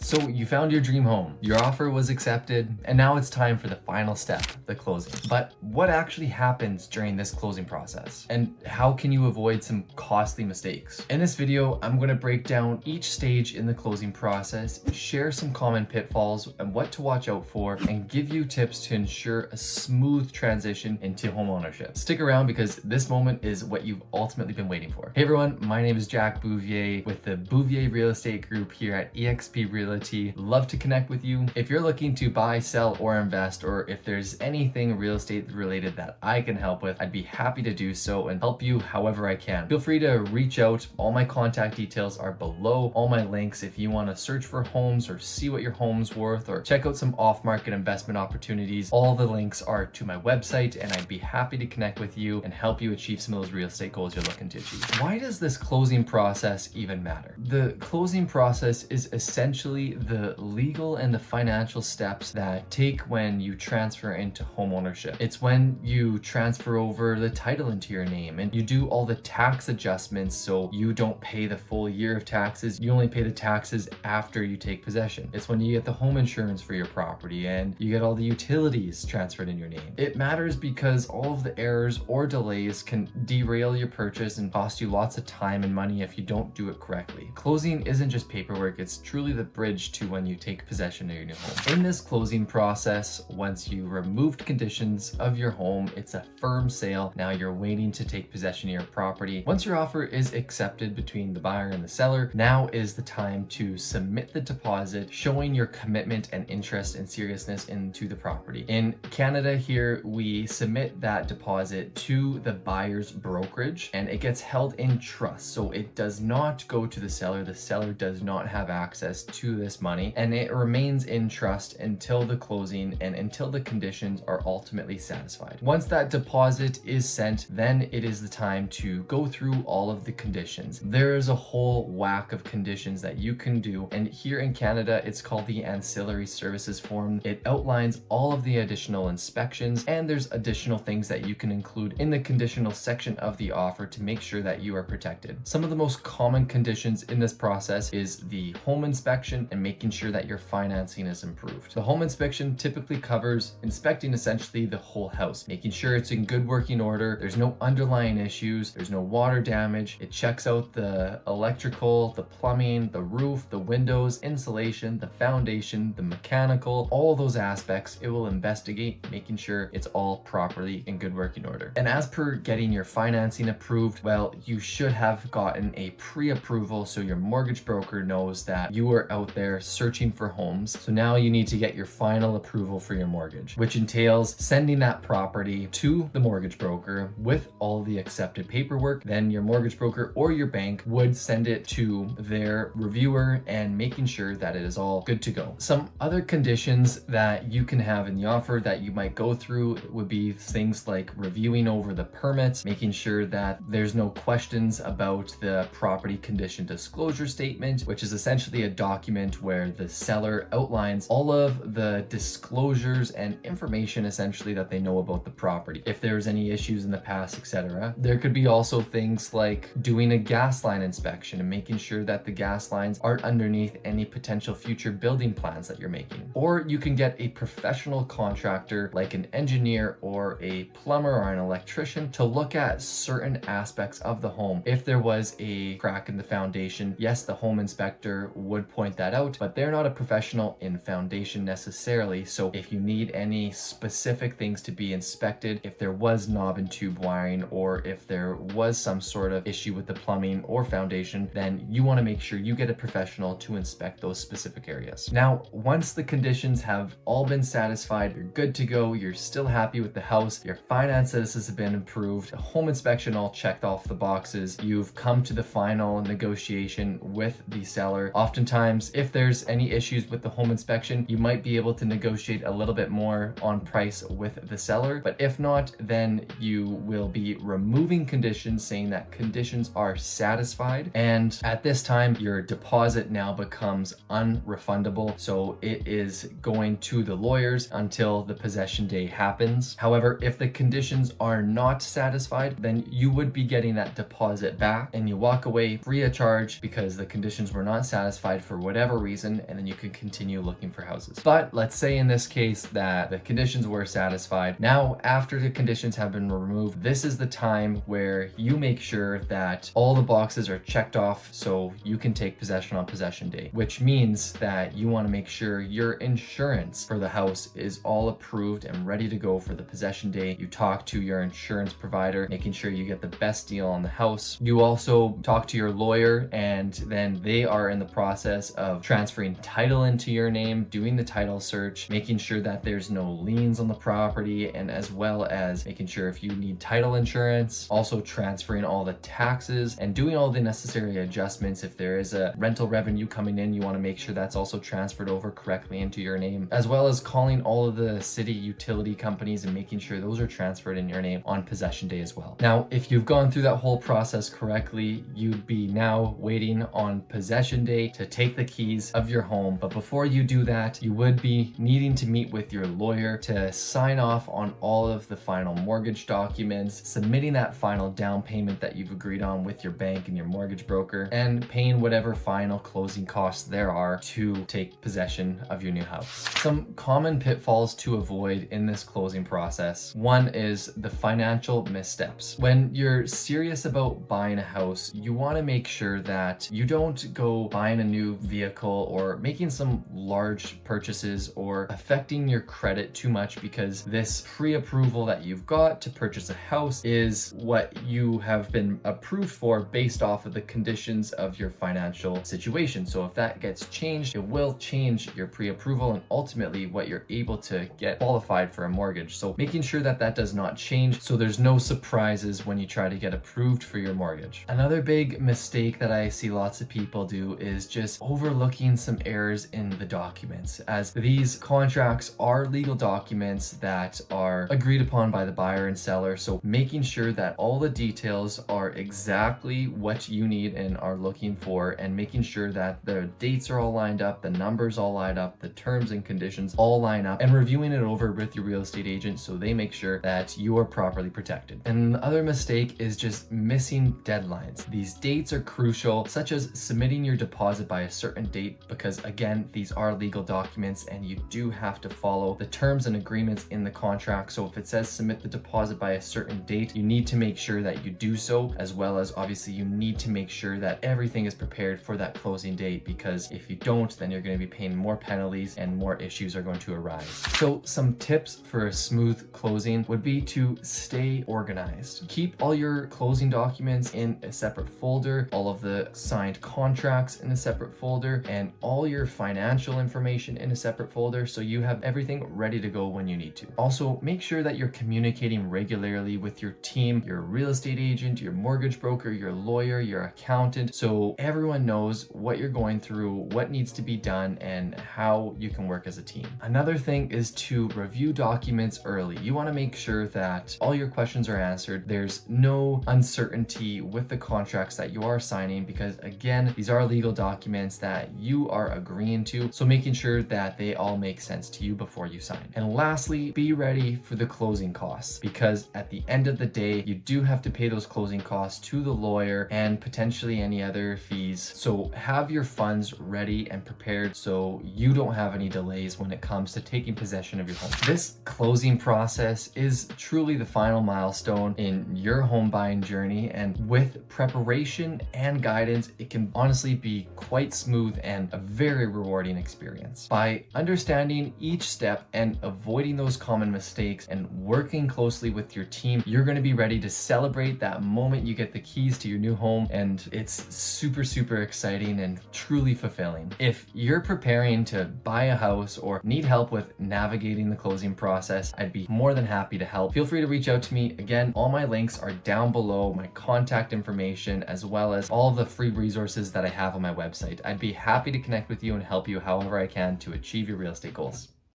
So you found your dream home, your offer was accepted, and now it's time for the final step, the closing. But what actually happens during this closing process? And how can you avoid some costly mistakes? In this video, I'm going to break down each stage in the closing process, share some common pitfalls and what to watch out for, and give you tips to ensure a smooth transition into home ownership. Stick around because this moment is what you've ultimately been waiting for. Hey everyone, my name is Jack Bouvier with the Bouvier Real Estate Group here at eXp Realty. Love to connect with you. If you're looking to buy, sell, or invest, or if there's anything real estate related that I can help with, I'd be happy to do so and help you however I can. Feel free to reach out. All my contact details are below. All my links if you want to search for homes or see what your home's worth or check out some off-market investment opportunities. All the links are to my website, and I'd be happy to connect with you and help you achieve some of those real estate goals you're looking to achieve. Why does this closing process even matter? The closing process is essentially the legal and the financial steps that take when you transfer into home ownership. It's when you transfer over the title into your name and you do all the tax adjustments so you don't pay the full year of taxes. You only pay the taxes after you take possession. It's when you get the home insurance for your property and you get all the utilities transferred in your name. It matters because all of the errors or delays can derail your purchase and cost you lots of time and money if you don't do it correctly. Closing isn't just paperwork, it's truly the bridge to when you take possession of your new home. In this closing process, once you removed conditions of your home, it's a firm sale. Now you're waiting to take possession of your property. Once your offer is accepted between the buyer and the seller, now is the time to submit the deposit, showing your commitment and interest and seriousness into the property. In Canada here, we submit that deposit to the buyer's brokerage and it gets held in trust. So it does not go to the seller. The seller does not have access to this money, and it remains in trust until the closing and until the conditions are ultimately satisfied. Once that deposit is sent, then it is the time to go through all of the conditions. There is a whole whack of conditions that you can do, and here in Canada, it's called the ancillary services form. It outlines all of the additional inspections, and there's additional things that you can include in the conditional section of the offer to make sure that you are protected. Some of the most common conditions in this process is the home inspection and making sure that your financing is improved. The home inspection typically covers inspecting essentially the whole house, making sure it's in good working order, there's no underlying issues, there's no water damage. It checks out the electrical, the plumbing, the roof, the windows, insulation, the foundation, the mechanical, all those aspects. It will investigate, making sure it's all properly in good working order. And as per getting your financing approved, well, you should have gotten a pre-approval so your mortgage broker knows that you are out there searching for homes. So now you need to get your final approval for your mortgage, which entails sending that property to the mortgage broker with all the accepted paperwork. Then your mortgage broker or your bank would send it to their reviewer and making sure that it is all good to go. Some other conditions that you can have in the offer that you might go through would be things like reviewing over the permits, making sure that there's no questions about the property condition disclosure statement, which is essentially a document where the seller outlines all of the disclosures and information essentially that they know about the property. If there's any issues in the past, etc. There could be also things like doing a gas line inspection and making sure that the gas lines aren't underneath any potential future building plans that you're making. Or you can get a professional contractor like an engineer or a plumber or an electrician to look at certain aspects of the home. If there was a crack in the foundation, yes, the home inspector would point that out, but they're not a professional in foundation necessarily. So if you need any specific things to be inspected, if there was knob and tube wiring, or if there was some sort of issue with the plumbing or foundation, then you want to make sure you get a professional to inspect those specific areas. Now, once the conditions have all been satisfied, you're good to go, you're still happy with the house, your finances have been improved, the home inspection all checked off the boxes, you've come to the final negotiation with the seller. Oftentimes, if there's any issues with the home inspection, you might be able to negotiate a little bit more on price with the seller, but if not, then you will be removing conditions saying that conditions are satisfied, and at this time your deposit now becomes unrefundable, so it is going to the lawyers until the possession day happens. However, if the conditions are not satisfied, then you would be getting that deposit back and you walk away free of charge because the conditions were not satisfied for whatever reason, and then you can continue looking for houses. But let's say in this case that the conditions were satisfied. Now, after the conditions have been removed, this is the time where you make sure that all the boxes are checked off so you can take possession on possession day, which means that you want to make sure your insurance for the house is all approved and ready to go for the possession day. You talk to your insurance provider, making sure you get the best deal on the house. You also talk to your lawyer, and then they are in the process of transferring title into your name, doing the title search, making sure that there's no liens on the property, and as well as making sure if you need title insurance, also transferring all the taxes and doing all the necessary adjustments. If there is a rental revenue coming in, you want to make sure that's also transferred over correctly into your name, as well as calling all of the city utility companies and making sure those are transferred in your name on possession day as well. Now, if you've gone through that whole process correctly, you'd be now waiting on possession day to take the keys of your home. But before you do that, you would be needing to meet with your lawyer to sign off on all of the final mortgage documents, submitting that final down payment that you've agreed on with your bank and your mortgage broker, and paying whatever final closing costs there are to take possession of your new house. Some common pitfalls to avoid in this closing process. One is the financial missteps. When you're serious about buying a house, you want to make sure that you don't go buying a new vehicle or making some large purchases or affecting your credit too much, because this pre-approval that you've got to purchase a house is what you have been approved for based off of the conditions of your financial situation. So if that gets changed, it will change your pre-approval and ultimately what you're able to get qualified for a mortgage. So making sure that that does not change so there's no surprises when you try to get approved for your mortgage. Another big mistake that I see lots of people do is just overlooking some errors in the documents, as these contracts are legal documents that are agreed upon by the buyer and seller. So making sure that all the details are exactly what you need and are looking for, and making sure that the dates are all lined up, the numbers all lined up, the terms and conditions all line up, and reviewing it over with your real estate agent so they make sure that you are properly protected. And the other mistake is just missing deadlines. These dates are crucial, such as submitting your deposit by a certain date, because again, these are legal documents and you do have to follow the terms and agreements in the contract. So if it says submit the deposit by a certain date, you need to make sure that you do so, as well as obviously you need to make sure that everything is prepared for that closing date, because if you don't, then you're going to be paying more penalties and more issues are going to arise. So some tips for a smooth closing would be to stay organized. Keep all your closing documents in a separate folder, all of the signed contracts in a separate folder, and all your financial information in a separate folder so you have everything ready to go when you need to. Also, make sure that you're communicating regularly with your team, your real estate agent, your mortgage broker, your lawyer, your accountant, so everyone knows what you're going through, what needs to be done, and how you can work as a team. Another thing is to review documents early. You want to make sure that all your questions are answered. There's no uncertainty with the contracts that you are signing, because again, these are legal documents that you are agreeing to, so making sure that they all make sense to you before you sign. And lastly, be ready for the closing costs, because at the end of the day, you do have to pay those closing costs to the lawyer and potentially any other fees. So have your funds ready and prepared so you don't have any delays when it comes to taking possession of your home. This closing process is truly the final milestone in your home buying journey, and with preparation and guidance, it can honestly be quite smooth and a very rewarding experience. By understanding each step and avoiding those common mistakes and working closely with your team, you're going to be ready to celebrate that moment you get the keys to your new home, and it's super exciting and truly fulfilling. If you're preparing to buy a house or need help with navigating the closing process, I'd be more than happy to help. Feel free to reach out to me. Again, all my links are down below, my contact information, as well as all of the free resources that I have on my website. I'd be happy to connect with you and help you however I can to achieve your real estate goals.